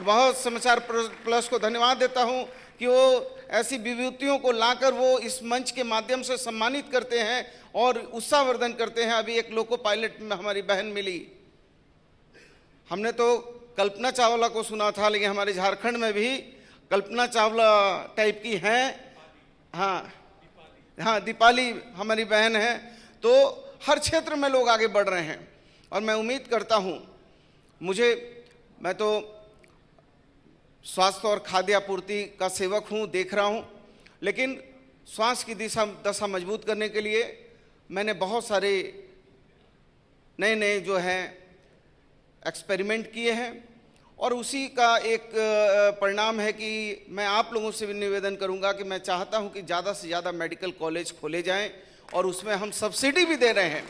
बहुत समाचार प्लस को धन्यवाद देता हूं कि वो ऐसी विभूतियों को लाकर वो इस मंच के माध्यम से सम्मानित करते हैं और उत्साहवर्धन करते हैं। अभी एक लोको पायलट में हमारी बहन मिली। हमने तो कल्पना चावला को सुना था, लेकिन हमारे झारखंड में भी कल्पना चावला टाइप की हैं। हाँ, दीपाली हमारी बहन है। तो हर क्षेत्र में लोग आगे बढ़ रहे हैं और मैं उम्मीद करता हूँ, मैं तो स्वास्थ्य और खाद्य आपूर्ति का सेवक हूँ, देख रहा हूँ, लेकिन स्वास्थ्य की दशा मजबूत करने के लिए मैंने बहुत सारे नए जो हैं एक्सपेरिमेंट किए हैं और उसी का एक परिणाम है कि मैं आप लोगों से भी निवेदन करूंगा कि मैं चाहता हूं कि ज़्यादा से ज़्यादा मेडिकल कॉलेज खोले जाएं और उसमें हम सब्सिडी भी दे रहे हैं,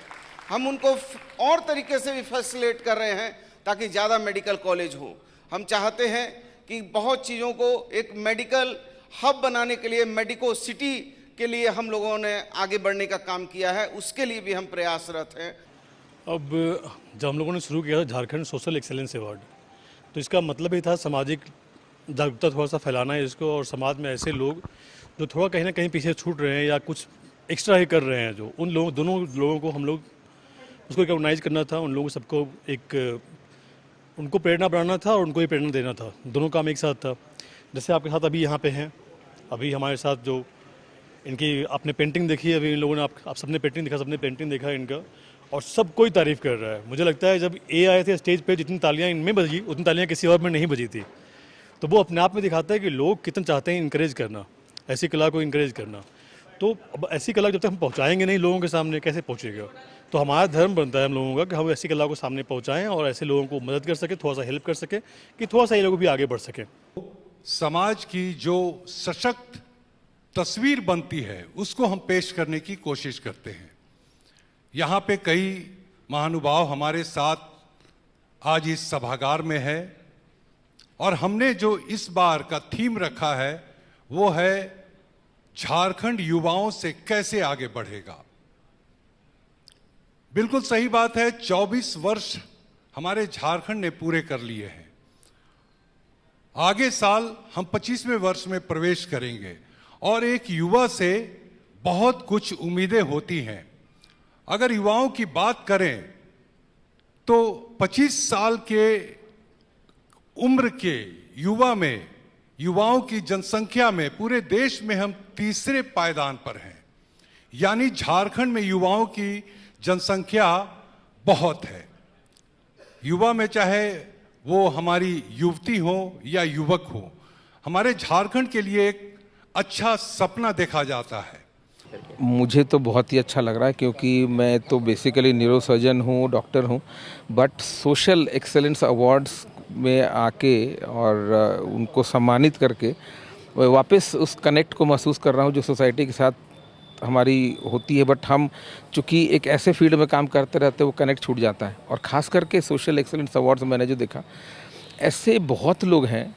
हम उनको और तरीके से भी फैसिलिटेट कर रहे हैं ताकि ज़्यादा मेडिकल कॉलेज हो। हम चाहते हैं कि बहुत चीज़ों को एक मेडिकल हब बनाने के लिए, मेडिको सिटी के लिए हम लोगों ने आगे बढ़ने का काम किया है, उसके लिए भी हम प्रयासरत हैं। अब जब हम लोगों ने शुरू किया था झारखंड सोशल एक्सेलेंस अवार्ड, तो इसका मतलब ही था सामाजिक जागरूकता थोड़ा सा फैलाना है इसको, और समाज में ऐसे लोग जो थोड़ा कहीं ना कहीं पीछे छूट रहे हैं या कुछ एक्स्ट्रा ही कर रहे हैं, जो उन लोगों दोनों लोगों को हम लोग उसको रिकॉग्नाइज करना था, उन लोगों सबको उनको प्रेरणा बढ़ाना था और उनको ही प्रेरणा देना था। दोनों काम एक साथ था। जैसे आपके साथ अभी यहाँ पे हैं, अभी हमारे साथ जो इनकी आपने पेंटिंग देखी, अभी इन लोगों ने आप सबने पेंटिंग देखा, सबने पेंटिंग देखा इनका, और सब कोई तारीफ़ कर रहा है। मुझे लगता है जब ये आए थे स्टेज पे, जितनी तालियां इनमें बजी उतनी तालियां किसी और में नहीं बजी थी। तो वो अपने आप में दिखाता है कि लोग कितना चाहते हैं इनकरेज करना, ऐसी कला को इनकरेज करना। तो अब ऐसी कला जब तक हम पहुंचाएंगे नहीं लोगों के सामने, कैसे पहुंचेगा? तो हमारा धर्म बनता है हम लोगों का कि हम ऐसी कला को सामने पहुंचाएं और ऐसे लोगों को मदद कर सके, थोड़ा सा हेल्प कर सके कि थोड़ा सा ये लोग भी आगे बढ़ सकें। समाज की जो सशक्त तस्वीर बनती है उसको हम पेश करने की कोशिश करते हैं। यहाँ पे कई महानुभाव हमारे साथ आज इस सभागार में है और हमने जो इस बार का थीम रखा है वो है झारखंड युवाओं से कैसे आगे बढ़ेगा। बिल्कुल सही बात है, 24 वर्ष हमारे झारखंड ने पूरे कर लिए हैं। आगे साल हम 25वें वर्ष में प्रवेश करेंगे और एक युवा से बहुत कुछ उम्मीदें होती हैं। अगर युवाओं की बात करें तो 25 साल के उम्र के युवाओं की जनसंख्या में पूरे देश में हम तीसरे पायदान पर हैं। यानी झारखंड में युवाओं की जनसंख्या बहुत है। युवा में चाहे वो हमारी युवती हो या युवक हो, हमारे झारखंड के लिए एक अच्छा सपना देखा जाता है। मुझे तो बहुत ही अच्छा लग रहा है क्योंकि मैं तो बेसिकली न्यूरोसर्जन हूँ, डॉक्टर हूँ, बट सोशल एक्सेलेंस अवार्ड्स में आके और उनको सम्मानित करके वापस उस कनेक्ट को महसूस कर रहा हूँ जो सोसाइटी के साथ हमारी होती है। बट हम चूँकि एक ऐसे फील्ड में काम करते रहते हैं वो कनेक्ट छूट जाता है। और ख़ास करके सोशल एक्सेलेंस अवार्ड्स में मैंने जो देखा, ऐसे बहुत लोग हैं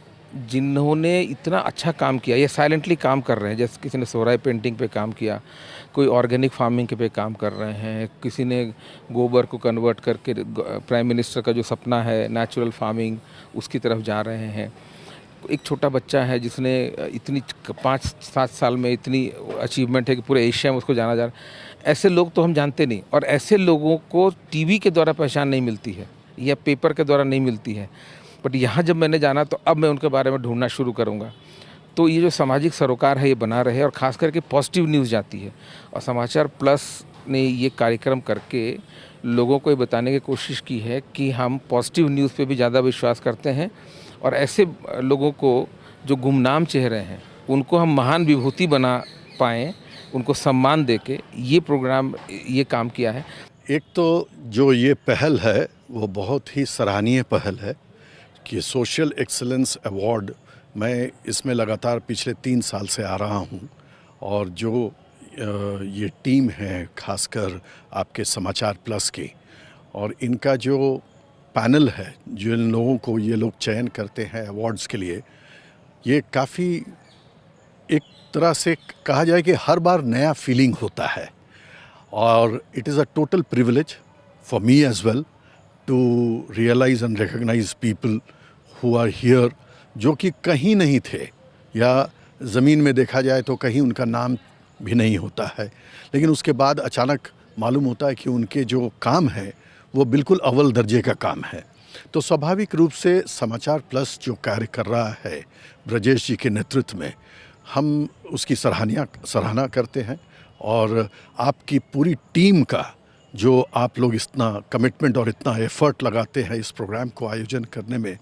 जिन्होंने इतना अच्छा काम किया, ये साइलेंटली काम कर रहे हैं। जैसे किसी ने सोहराय पेंटिंग पे काम किया, कोई ऑर्गेनिक फार्मिंग के पे काम कर रहे हैं, किसी ने गोबर को कन्वर्ट करके प्राइम मिनिस्टर का जो सपना है नेचुरल फार्मिंग उसकी तरफ जा रहे हैं। एक छोटा बच्चा है जिसने इतनी 5-7 साल में इतनी अचीवमेंट है कि पूरे एशिया में उसको जाना जा रहा है। ऐसे लोग तो हम जानते नहीं, और ऐसे लोगों को टीवी के द्वारा पहचान नहीं मिलती है या पेपर के द्वारा नहीं मिलती है। बट यहाँ जब मैंने जाना तो अब मैं उनके बारे में ढूंढना शुरू करूँगा। तो ये जो सामाजिक सरोकार है ये बना रहे और ख़ास करके पॉजिटिव न्यूज़ जाती है। और समाचार प्लस ने ये कार्यक्रम करके लोगों को ये बताने की कोशिश की है कि हम पॉजिटिव न्यूज़ पे भी ज़्यादा विश्वास करते हैं और ऐसे लोगों को जो गुमनाम चेहरे हैं उनको हम महान विभूति बना पाएँ, उनको सम्मान देके ये प्रोग्राम ये काम किया है। एक तो जो ये पहल है वो बहुत ही सराहनीय पहल है कि सोशल एक्सीलेंस अवार्ड, मैं इसमें लगातार पिछले 3 साल से आ रहा हूँ और जो ये टीम है खासकर आपके समाचार प्लस की, और इनका जो पैनल है, जिन लोगों को ये लोग चयन करते हैं अवार्ड्स के लिए, ये काफ़ी एक तरह से कहा जाए कि हर बार नया फीलिंग होता है। और it is a total privilege for me as well to realize and recognize people who are here जो कि कहीं नहीं थे, या ज़मीन में देखा जाए तो कहीं उनका नाम भी नहीं होता है, लेकिन उसके बाद अचानक मालूम होता है कि उनके जो काम है वो बिल्कुल अव्वल दर्जे का काम है। तो स्वाभाविक रूप से समाचार प्लस जो कार्य कर रहा है ब्रजेश जी के नेतृत्व में, हम उसकी सराहना करते हैं। और आपकी पूरी टीम का जो आप लोग इतना कमिटमेंट और इतना एफर्ट लगाते हैं इस प्रोग्राम को आयोजन करने में,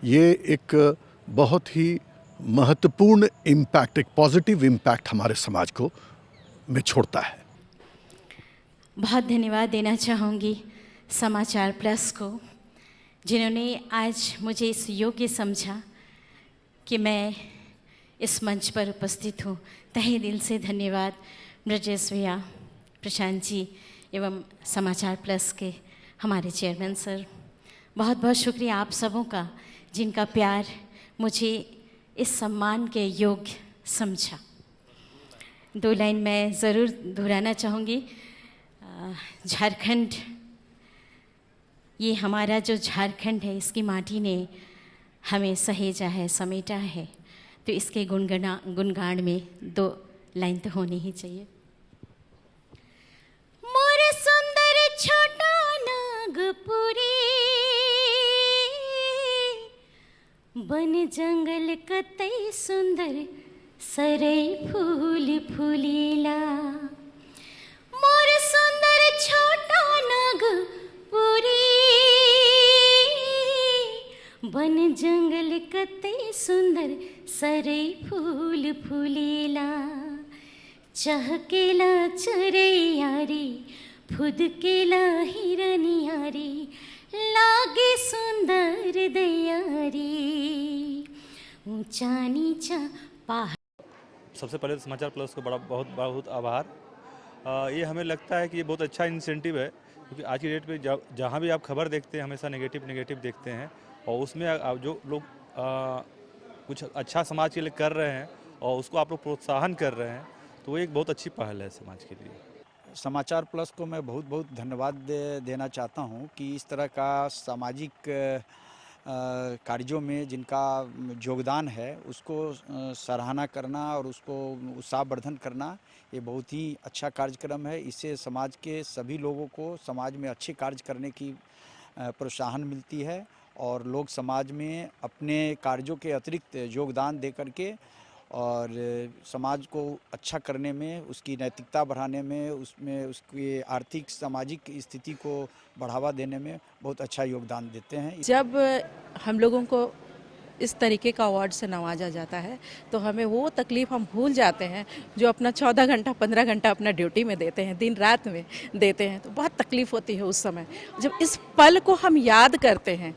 ये एक बहुत ही महत्वपूर्ण इम्पैक्ट, एक पॉजिटिव इम्पैक्ट हमारे समाज को में छोड़ता है। बहुत धन्यवाद देना चाहूँगी समाचार प्लस को, जिन्होंने आज मुझे इस योग्य समझा कि मैं इस मंच पर उपस्थित हूँ। तहे दिल से धन्यवाद ब्रजेश भैया, प्रशांत जी एवं समाचार प्लस के हमारे चेयरमैन सर। बहुत बहुत शुक्रिया आप सबों का, जिनका प्यार मुझे इस सम्मान के योग्य समझा। 2 लाइन मैं ज़रूर दोहराना चाहूँगी। झारखंड, ये हमारा जो झारखंड है, इसकी माटी ने हमें सहेजा है, समेटा है, तो इसके गुणगान में 2 लाइन तो होनी ही चाहिए। मोर सुंदर छोटा नागपुरी, बन जंगल कतई सुंदर सरई फूल फूलीला। मोर सुंदर छोटा नागपुरी, बन जंगल कतई सुंदर सरई फूल फूलीला। चहकेला चरैयारी, फुदकेला हिरनियारी, लागे सुंदर दयारी, ऊंचा नीचा पहाड़। सबसे पहले तो समाचार प्लस को बहुत बहुत आभार। ये हमें लगता है कि ये बहुत अच्छा इंसेंटिव है, क्योंकि आज की डेट में जहाँ भी आप खबर देखते हैं हमेशा नेगेटिव देखते हैं, और उसमें जो लोग कुछ अच्छा समाज के लिए कर रहे हैं और उसको आप लोग प्रोत्साहन कर रहे हैं, तो वो एक बहुत अच्छी पहल है समाज के लिए। समाचार प्लस को मैं बहुत बहुत धन्यवाद देना चाहता हूं कि इस तरह का सामाजिक कार्यों में जिनका योगदान है उसको सराहना करना और उसको उत्साहवर्धन करना, ये बहुत ही अच्छा कार्यक्रम है। इससे समाज के सभी लोगों को समाज में अच्छे कार्य करने की प्रोत्साहन मिलती है, और लोग समाज में अपने कार्यों के अतिरिक्त योगदान दे करके और समाज को अच्छा करने में, उसकी नैतिकता बढ़ाने में, उसमें उसकी आर्थिक सामाजिक स्थिति को बढ़ावा देने में बहुत अच्छा योगदान देते हैं। जब हम लोगों को इस तरीके का अवार्ड से नवाजा जाता है तो हमें वो तकलीफ़ हम भूल जाते हैं जो अपना 14 घंटा 15 घंटा अपना ड्यूटी में देते हैं, दिन रात में देते हैं, तो बहुत तकलीफ़ होती है उस समय। जब इस पल को हम याद करते हैं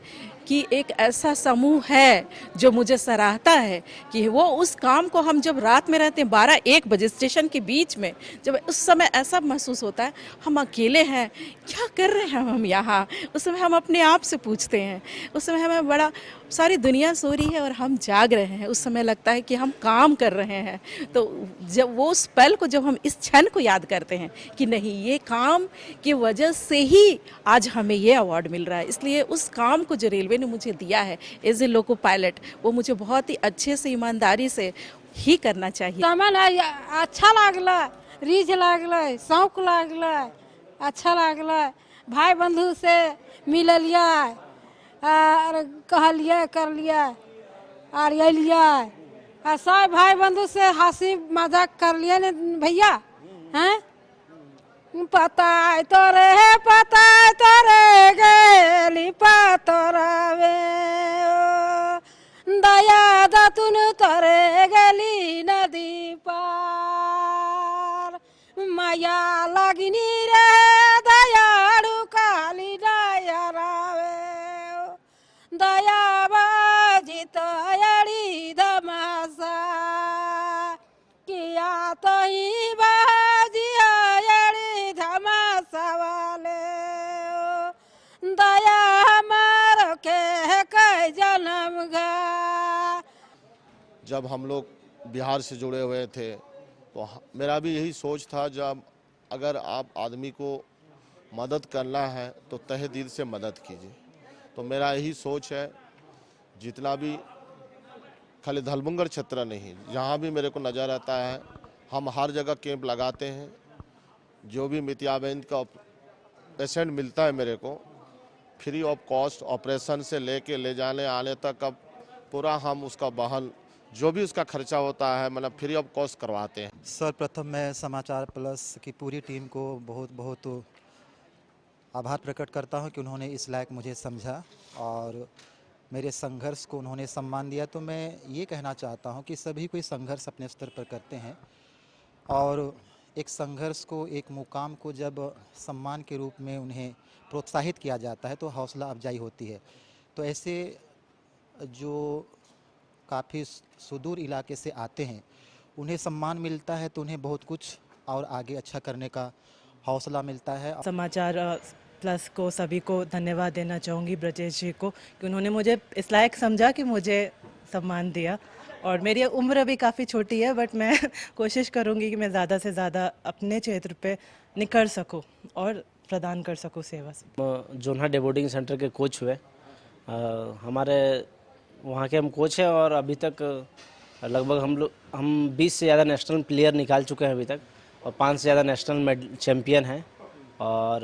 कि एक ऐसा समूह है जो मुझे सराहता है, कि वो उस काम को हम जब रात में रहते हैं 12-1 बजे स्टेशन के बीच में, जब उस समय ऐसा महसूस होता है हम अकेले हैं, क्या कर रहे हैं हम यहाँ, उस समय हम अपने आप से पूछते हैं। उस समय हमें बड़ा, सारी दुनिया सो रही है और हम जाग रहे हैं, उस समय लगता है कि हम काम कर रहे हैं। तो जब वो उस पल को, जब हम इस क्षण को याद करते हैं कि नहीं, ये काम की वजह से ही आज हमें ये अवार्ड मिल रहा है, इसलिए उस काम को जो रेलवे ने मुझे दिया है एज ए लोको पायलट, वो मुझे बहुत ही अच्छे से, ईमानदारी से ही करना चाहिए। सामान अच्छा लागला, रीझ लागला, शौक लागला, अच्छा लागला, भाई बंधु से मिललिया और कहलिए करलिए और अलिए, और सब भाई बंधु से हंसी मजाक कर लिए ने भैया। हैं पता तोरे गेली पातोरावे, दया दतुन तोरे गेली नदी पार, माया लगिनी रे दयाड़ू काली दया रावे, दया बाजी तयाड़ी धमासा किया तो ही बाजी आयाड़ी धमासा वाले, दया हमार के जन्म गा। जब हम लोग बिहार से जुड़े हुए थे तो मेरा भी यही सोच था, जब अगर आप आदमी को मदद करना है तो तहे दिल से मदद कीजिए। तो मेरा यही सोच है, जितना भी खाली धलबुंगर क्षेत्र नहीं, जहाँ भी मेरे को नज़र आता है हम हर जगह कैंप लगाते हैं। जो भी मितियाबंद का पेशेंट मिलता है मेरे को, फ्री ऑफ कॉस्ट ऑपरेशन से लेके ले जाने आने तक का पूरा हम उसका वहन, जो भी उसका खर्चा होता है मतलब फ्री ऑफ कॉस्ट करवाते हैं। सर्वप्रथम मैं समाचार प्लस की पूरी टीम को बहुत बहुत आभार प्रकट करता हूं कि उन्होंने इस लायक मुझे समझा और मेरे संघर्ष को उन्होंने सम्मान दिया। तो मैं ये कहना चाहता हूं कि सभी कोई संघर्ष अपने स्तर पर करते हैं और एक संघर्ष को, एक मुकाम को जब सम्मान के रूप में उन्हें प्रोत्साहित किया जाता है तो हौसला अफजाई होती है। तो ऐसे जो काफ़ी सुदूर इलाके से आते हैं उन्हें सम्मान मिलता है तो उन्हें बहुत कुछ और आगे अच्छा करने का हौसला मिलता है। समाचार प्लस को सभी को धन्यवाद देना चाहूँगी ब्रजेश जी को कि उन्होंने मुझे इस लायक समझा कि मुझे सम्मान दिया। और मेरी उम्र अभी काफ़ी छोटी है बट मैं कोशिश करूँगी कि मैं ज़्यादा से ज़्यादा अपने क्षेत्र पे निखर सकूँ और प्रदान कर सकूँ सेवा। जोन्हा डे बोर्डिंग सेंटर के कोच हुए, हमारे वहाँ के हम कोच हैं और अभी तक लगभग हम 20 से ज़्यादा नेशनल प्लेयर निकाल चुके हैं अभी तक और 5 से ज़्यादा नेशनल चैम्पियन हैं। और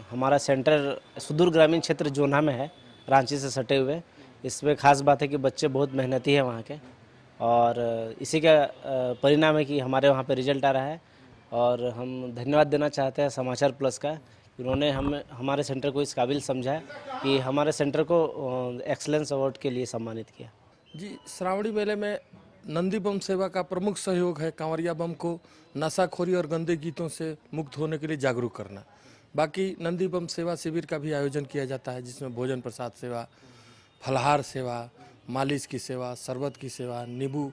हमारा सेंटर सुदूर ग्रामीण क्षेत्र जोन्हा में है, रांची से सटे हुए। इसमें ख़ास बात है कि बच्चे बहुत मेहनती हैं वहाँ के और इसी का परिणाम है कि हमारे वहाँ पे रिजल्ट आ रहा है। और हम धन्यवाद देना चाहते हैं समाचार प्लस का, उन्होंने हमारे सेंटर को इस काबिल समझा कि हमारे सेंटर को एक्सीलेंस अवार्ड के लिए सम्मानित किया। जी, श्रावणी मेले में नंदी बम सेवा का प्रमुख सहयोग है कांवरिया बम को नशाखोरी और गंदे गीतों से मुक्त होने के लिए जागरूक करना। बाकी नंदी बम सेवा शिविर का भी आयोजन किया जाता है जिसमें भोजन प्रसाद सेवा, फलाहार सेवा, मालिश की सेवा, शरबत की सेवा, नींबू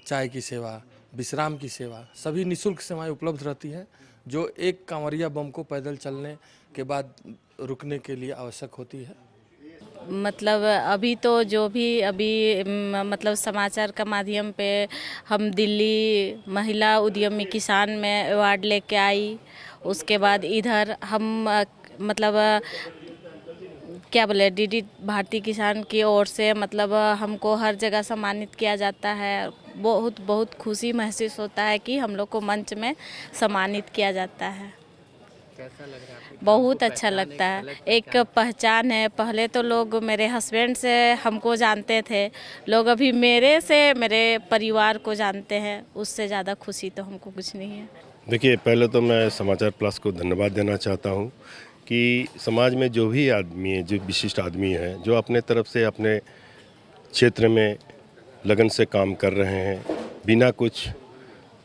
चाय की सेवा, विश्राम की सेवा, सभी निःशुल्क सेवाएं उपलब्ध रहती हैं जो एक कांवरिया बम को पैदल चलने के बाद रुकने के लिए आवश्यक होती है। मतलब अभी तो जो भी मतलब समाचार का माध्यम पे हम दिल्ली महिला उद्यमी किसान में अवार्ड लेके आई, उसके बाद इधर हम मतलब क्या बोले डीडी भारती किसान की ओर से मतलब हमको हर जगह सम्मानित किया जाता है। बहुत बहुत खुशी महसूस होता है कि हम लोग को मंच में सम्मानित किया जाता है। कैसा लग रहा है? बहुत अच्छा लगता है, एक पहचान है। पहले तो लोग मेरे हस्बैंड से हमको जानते थे, लोग अभी मेरे से मेरे परिवार को जानते हैं। उससे ज़्यादा खुशी तो हमको कुछ नहीं है। देखिए, पहले तो मैं समाचार प्लस को धन्यवाद देना चाहता हूँ कि समाज में जो भी आदमी है, जो विशिष्ट आदमी हैं, जो अपने तरफ से अपने क्षेत्र में लगन से काम कर रहे हैं बिना कुछ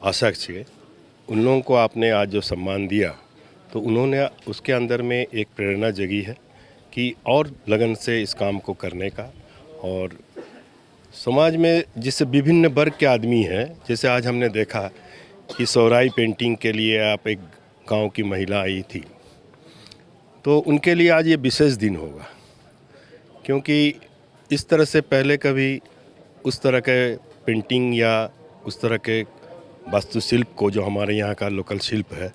आशा के, उन लोगों को आपने आज जो सम्मान दिया तो उन्होंने उसके अंदर में एक प्रेरणा जगी है कि और लगन से इस काम को करने का। और समाज में जिससे विभिन्न वर्ग के आदमी हैं, जैसे आज हमने देखा कि सौराई पेंटिंग के लिए आप एक गांव की महिला आई थी, तो उनके लिए आज ये विशेष दिन होगा क्योंकि इस तरह से पहले कभी उस तरह के पेंटिंग या उस तरह के वास्तुशिल्प को, जो हमारे यहाँ का लोकल शिल्प है,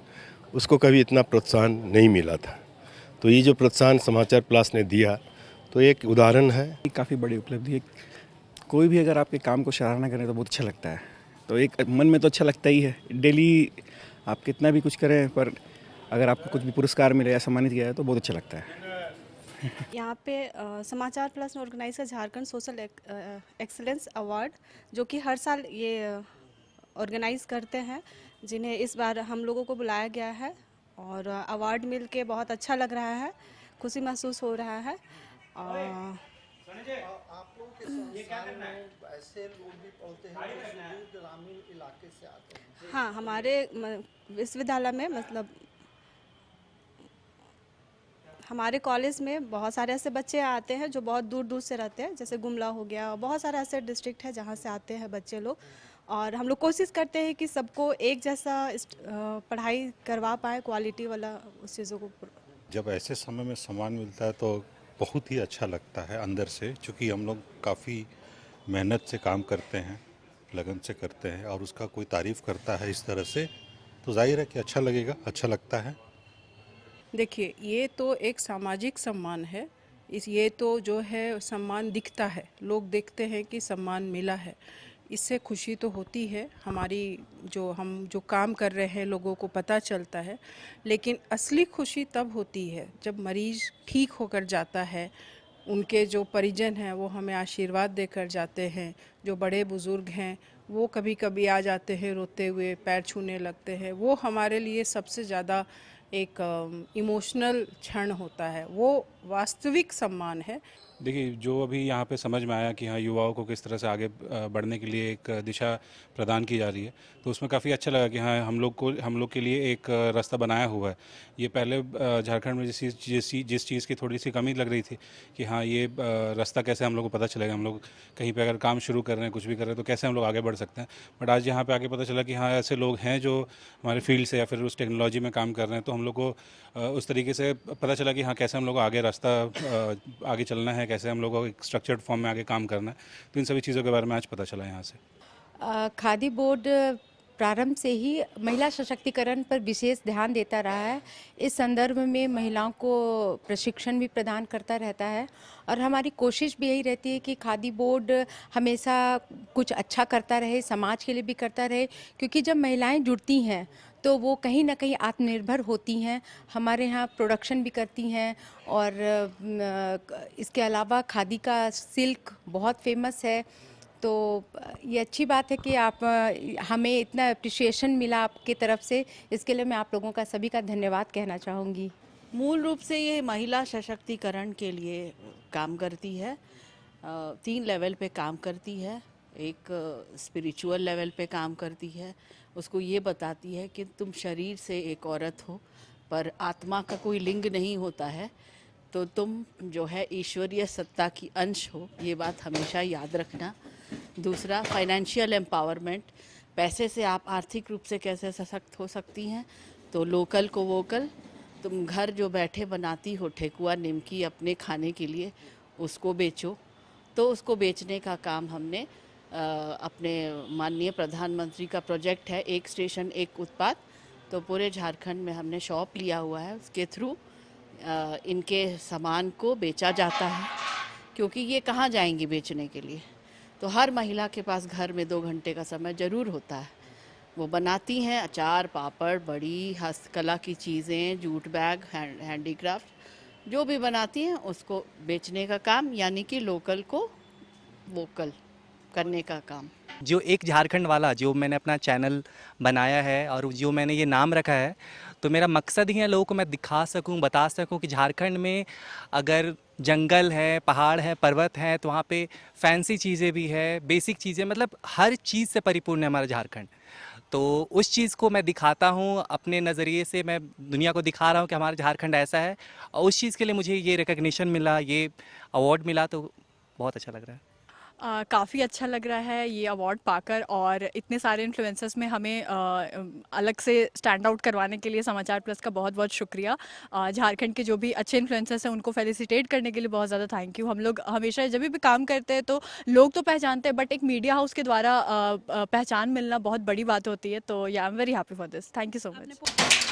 उसको कभी इतना प्रोत्साहन नहीं मिला था। तो ये जो प्रोत्साहन समाचार प्लस ने दिया तो एक उदाहरण है। काफ़ी बड़ी उपलब्धि है। कोई भी अगर आपके काम को सराहना करें तो बहुत अच्छा लगता है। तो एक मन में तो अच्छा लगता ही है। डेली आप कितना भी कुछ करें पर अगर आपको कुछ भी पुरस्कार मिले या सम्मानित किया है तो बहुत अच्छा लगता है। यहाँ पे समाचार प्लस ने ऑर्गेनाइज किया झारखंड सोशल एक्सीलेंस अवार्ड, जो कि हर साल ये ऑर्गेनाइज करते हैं, जिन्हें इस बार हम लोगों को बुलाया गया है और अवार्ड मिल के बहुत अच्छा लग रहा है, खुशी महसूस हो रहा है। और आप लोगों के संस्थान में ऐसे लोग भी पढ़ते हैं जो ग्रामीण इलाके से आते हैं? हाँ, हमारे विश्वविद्यालय में मतलब हमारे कॉलेज में बहुत सारे ऐसे बच्चे आते हैं जो बहुत दूर दूर से रहते हैं, जैसे गुमला हो गया, बहुत सारे ऐसे डिस्ट्रिक्ट है जहाँ से आते हैं बच्चे लोग। और हम लोग कोशिश करते हैं कि सबको एक जैसा पढ़ाई करवा पाए, क्वालिटी वाला उस चीज़ों को। जब ऐसे समय में सम्मान मिलता है तो बहुत ही अच्छा लगता है अंदर से, क्योंकि हम लोग काफ़ी मेहनत से काम करते हैं, लगन से करते हैं और उसका कोई तारीफ़ करता है इस तरह से तो जाहिर है कि अच्छा लगेगा, अच्छा लगता है। देखिए, ये तो एक सामाजिक सम्मान है, ये तो जो है सम्मान दिखता है, लोग देखते हैं कि सम्मान मिला है, इससे खुशी तो होती है हमारी। हम जो काम कर रहे हैं लोगों को पता चलता है, लेकिन असली खुशी तब होती है जब मरीज़ ठीक होकर जाता है, उनके जो परिजन हैं वो हमें आशीर्वाद देकर जाते हैं, जो बड़े बुज़ुर्ग हैं वो कभी कभी आ जाते हैं रोते हुए, पैर छूने लगते हैं। वो हमारे लिए सबसे ज़्यादा एक इमोशनल क्षण होता है, वो वास्तविक सम्मान है। देखिए, जो अभी यहाँ पे समझ में आया कि हाँ, युवाओं को किस तरह से आगे बढ़ने के लिए एक दिशा प्रदान की जा रही है, तो उसमें काफ़ी अच्छा लगा कि हाँ, हम लोग के लिए एक रास्ता बनाया हुआ है। ये पहले झारखंड में जिस चीज़ की थोड़ी सी कमी लग रही थी कि हाँ, ये रास्ता कैसे हम लोग को पता चलेगा, हम लोग कहीं पे अगर काम शुरू कर रहे हैं, कुछ भी कर रहे हैं, तो कैसे हम लोग आगे बढ़ सकते हैं। बट आज यहाँ पे आके पता चला कि हाँ, ऐसे लोग हैं जो हमारे फील्ड से या फिर उस टेक्नोलॉजी में काम कर रहे हैं, तो हम लोग को उस तरीके से पता चला कि हाँ, कैसे हम लोग को आगे रास्ता आगे चलना है, कैसे हम लोग को एक स्ट्रक्चर्ड फॉर्म में आगे काम करना है। तो इन सभी चीज़ों के बारे में आज पता चला यहाँ से। खादी बोर्ड प्रारंभ से ही महिला सशक्तिकरण पर विशेष ध्यान देता रहा है। इस संदर्भ में महिलाओं को प्रशिक्षण भी प्रदान करता रहता है और हमारी कोशिश भी यही रहती है कि खादी बोर्ड हमेशा कुछ अच्छा करता रहे, समाज के लिए भी करता रहे, क्योंकि जब महिलाएं जुड़ती हैं तो वो कहीं ना कहीं आत्मनिर्भर होती हैं। हमारे यहाँ प्रोडक्शन भी करती हैं और इसके अलावा खादी का सिल्क बहुत फेमस है। तो ये अच्छी बात है कि आप हमें इतना अप्रिशिएशन मिला आपकी तरफ से, इसके लिए मैं आप लोगों का सभी का धन्यवाद कहना चाहूँगी। मूल रूप से ये महिला सशक्तिकरण के लिए काम करती है। 3 लेवल पे काम करती है। एक स्पिरिचुअल लेवल पे काम करती है, उसको ये बताती है कि तुम शरीर से एक औरत हो पर आत्मा का कोई लिंग नहीं होता है, तो तुम जो है ईश्वरीय सत्ता की अंश हो, ये बात हमेशा याद रखना। दूसरा, फाइनेंशियल एम्पावरमेंट, पैसे से आप आर्थिक रूप से कैसे सशक्त हो सकती हैं, तो लोकल को वोकल, तुम घर जो बैठे बनाती हो ठेकुआ निमकी अपने खाने के लिए, उसको बेचो। तो उसको बेचने का काम हमने अपने माननीय प्रधानमंत्री का प्रोजेक्ट है एक स्टेशन एक उत्पाद, तो पूरे झारखंड में हमने शॉप लिया हुआ है, उसके थ्रू इनके सामान को बेचा जाता है। क्योंकि ये कहाँ जाएंगी बेचने के लिए, तो हर महिला के पास घर में 2 घंटे का समय ज़रूर होता है। वो बनाती हैं अचार, पापड़, बड़ी, हस्तकला की चीज़ें, जूट बैग, हैंडीक्राफ्ट, जो भी बनाती हैं उसको बेचने का काम, यानी कि लोकल को वोकल करने का काम। जो एक झारखंड वाला जो मैंने अपना चैनल बनाया है और जो मैंने ये नाम रखा है, तो मेरा मकसद ही है लोगों को मैं दिखा सकूं, बता सकूं कि झारखंड में अगर जंगल है, पहाड़ है, पर्वत है, तो वहाँ पे फैंसी चीज़ें भी है, बेसिक चीज़ें, मतलब हर चीज़ से परिपूर्ण है हमारा झारखंड। तो उस चीज़ को मैं दिखाता हूँ, अपने नज़रिए से मैं दुनिया को दिखा रहा हूँ कि हमारा झारखंड ऐसा है, और उस चीज़ के लिए मुझे ये रिकग्निशन मिला, ये अवार्ड मिला, तो बहुत अच्छा लग रहा है। काफ़ी अच्छा लग रहा है ये अवार्ड पाकर, और इतने सारे इन्फ्लुएंसर्स में हमें अलग से स्टैंड आउट करवाने के लिए समाचार प्लस का बहुत बहुत शुक्रिया। झारखंड के जो भी अच्छे इन्फ्लुएंसर्स हैं उनको फेलिसिटेट करने के लिए बहुत ज़्यादा थैंक यू। हम लोग हमेशा जब भी काम करते हैं तो लोग तो पहचानते हैं, बट एक मीडिया हाउस के द्वारा पहचान मिलना बहुत बड़ी बात होती है। तो I am very happy for this. Thank you so much.